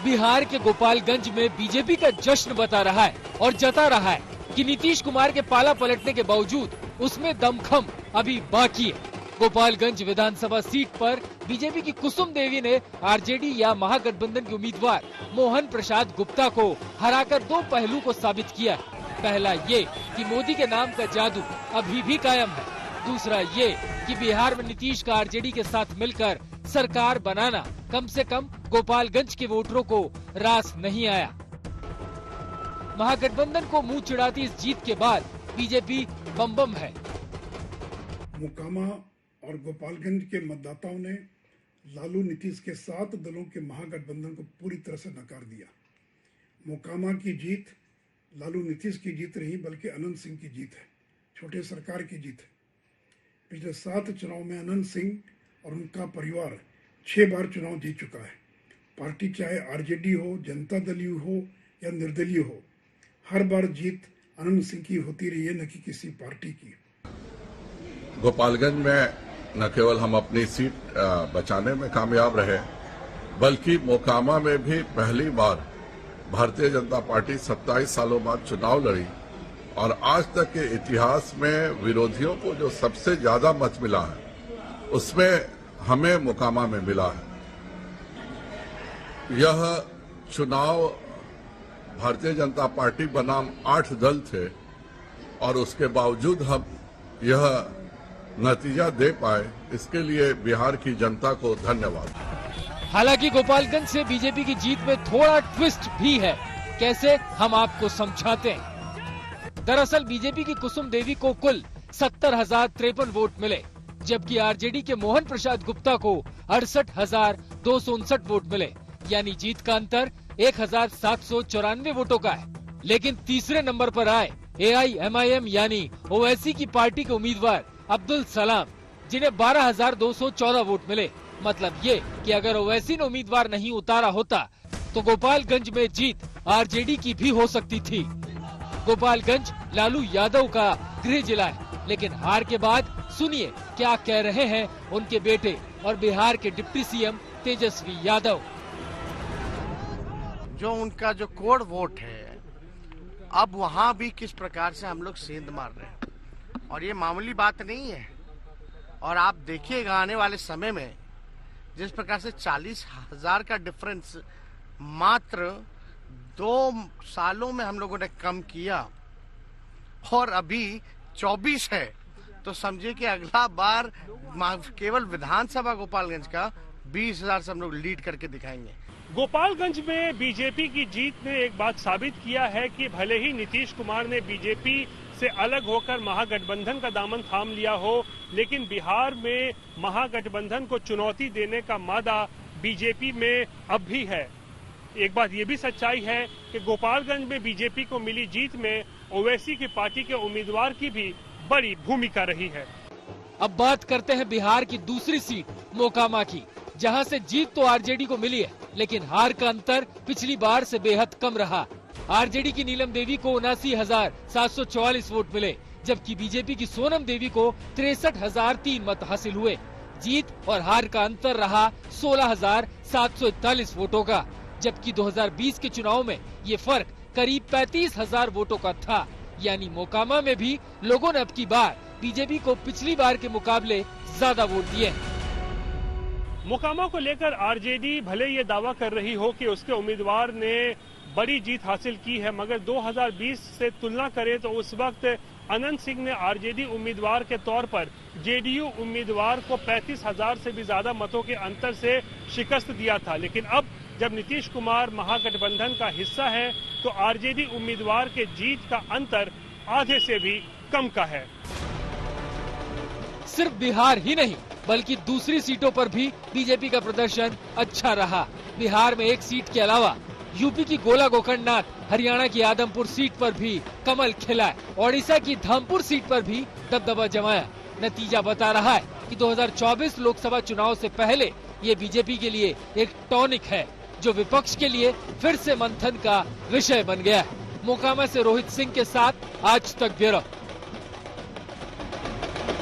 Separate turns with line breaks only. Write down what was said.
बिहार के गोपालगंज में बीजेपी का जश्न बता रहा है और जता रहा है कि नीतीश कुमार के पाला पलटने के बावजूद उसमें दमखम अभी बाकी है। गोपालगंज विधानसभा सीट पर बीजेपी की कुसुम देवी ने आरजेडी या महागठबंधन के उम्मीदवार मोहन प्रसाद गुप्ता को हराकर दो पहलू को साबित किया है। पहला ये कि मोदी के नाम का जादू अभी भी कायम है। दूसरा ये कि बिहार में नीतीश का आरजेडी के साथ मिलकर सरकार बनाना कम से कम गोपालगंज के वोटरों को रास नहीं आया। महागठबंधन को मुंह चिढ़ाती इस जीत के बाद बीजेपी बम बम है।
मोकामा और गोपालगंज के मतदाताओं ने लालू नीतीश के 7 दलों के महागठबंधन को पूरी तरह से नकार दिया। मोकामा की जीत लालू नीतीश की जीत नहीं बल्कि अनंत सिंह की जीत है, छोटे सरकार की जीत है। पिछले 7 चुनाव में अनंत सिंह और उनका परिवार 6 बार चुनाव जीत चुका है। पार्टी चाहे आरजेडी हो, जनता दल हो या निर्दलीय हो, हर बार जीत अनंत सिंह की होती रही है, न कि किसी पार्टी की।
गोपालगंज में न केवल हम अपनी सीट बचाने में कामयाब रहे, बल्कि मोकामा में भी पहली बार भारतीय जनता पार्टी 27 सालों बाद चुनाव लड़ी और आज तक के इतिहास में विरोधियों को जो सबसे ज्यादा मत मिला है उसमें हमें मोकामा में मिला है। यह चुनाव भारतीय जनता पार्टी बनाम 8 दल थे और उसके बावजूद हम यह नतीजा दे पाए, इसके लिए बिहार की जनता को धन्यवाद।
हालांकि गोपालगंज से बीजेपी की जीत में थोड़ा ट्विस्ट भी है। कैसे, हम आपको समझाते हैं। दरअसल बीजेपी की कुसुम देवी को कुल 70,053 वोट मिले, जबकि आरजेडी के मोहन प्रसाद गुप्ता को 68,259 वोट मिले, यानी जीत का अंतर 1,794 वोटों का है। लेकिन तीसरे नंबर पर आए AIMIM यानी ओवैसी की पार्टी के उम्मीदवार अब्दुल सलाम, जिन्हें 12,214 वोट मिले। मतलब ये कि अगर ओवैसी ने उम्मीदवार नहीं उतारा होता तो गोपालगंज में जीत आरजेडी की भी हो सकती थी। गोपालगंज लालू यादव का गृह जिला है, लेकिन हार के बाद सुनिए क्या कह रहे हैं उनके बेटे और बिहार के डिप्टी सीएम तेजस्वी यादव।
जो उनका जो कोड वोट है, अब वहाँ भी किस प्रकार से हम लोग सेंध मार रहे हैं और ये मामूली बात नहीं है। और आप देखिएगा आने वाले समय में जिस प्रकार से 40,000 का डिफरेंस मात्र 2 सालों में हम लोगों ने कम किया और अभी 24 है, तो समझिए कि अगला बार केवल विधानसभा गोपालगंज का 20,000 से हम लोग लीड करके दिखाएंगे।
गोपालगंज में बीजेपी की जीत ने एक बात साबित किया है कि भले ही नीतीश कुमार ने बीजेपी से अलग होकर महागठबंधन का दामन थाम लिया हो, लेकिन बिहार में महागठबंधन को चुनौती देने का मादा बीजेपी में अब भी है। एक बात ये भी सच्चाई है कि गोपालगंज में बीजेपी को मिली जीत में ओवैसी की पार्टी के उम्मीदवार की भी बड़ी भूमिका रही है।
अब बात करते हैं बिहार की दूसरी सीट मोकामा की, जहां से जीत तो आरजेडी को मिली है, लेकिन हार का अंतर पिछली बार से बेहद कम रहा। आरजेडी की नीलम देवी को 79,744 वोट मिले, जबकि बीजेपी की सोनम देवी को 63,003 मत हासिल हुए। जीत और हार का अंतर रहा 16,741 वोटों का, जबकि 2020 के चुनाव में ये फर्क करीब 35,000 वोटों का था। यानी मोकामा में भी लोगों ने अब की बार बीजेपी को पिछली बार के मुकाबले ज्यादा वोट दिए।
मोकामा को लेकर आरजेडी भले ये दावा कर रही हो कि उसके उम्मीदवार ने बड़ी जीत हासिल की है, मगर 2020 से तुलना करें तो उस वक्त अनंत सिंह ने आरजेडी उम्मीदवार के तौर पर जेडीयू उम्मीदवार को 35,000 से भी ज्यादा मतों के अंतर से शिकस्त दिया था। लेकिन अब जब नीतीश कुमार महागठबंधन का हिस्सा है तो आरजेडी उम्मीदवार के जीत का अंतर आधे से भी कम का है।
सिर्फ बिहार ही नहीं बल्कि दूसरी सीटों पर भी बीजेपी का प्रदर्शन अच्छा रहा। बिहार में एक सीट के अलावा यूपी की गोला गोकर्णनाथ, हरियाणा की आदमपुर सीट पर भी कमल खिला, ओडिशा की धामपुर सीट पर भी दबदबा जमाया। नतीजा बता रहा है कि 2024 लोकसभा चुनाव से पहले ये बीजेपी के लिए एक टॉनिक है, जो विपक्ष के लिए फिर से मंथन का विषय बन गया है। मोकामा से रोहित सिंह के साथ आज तक ब्यूरो।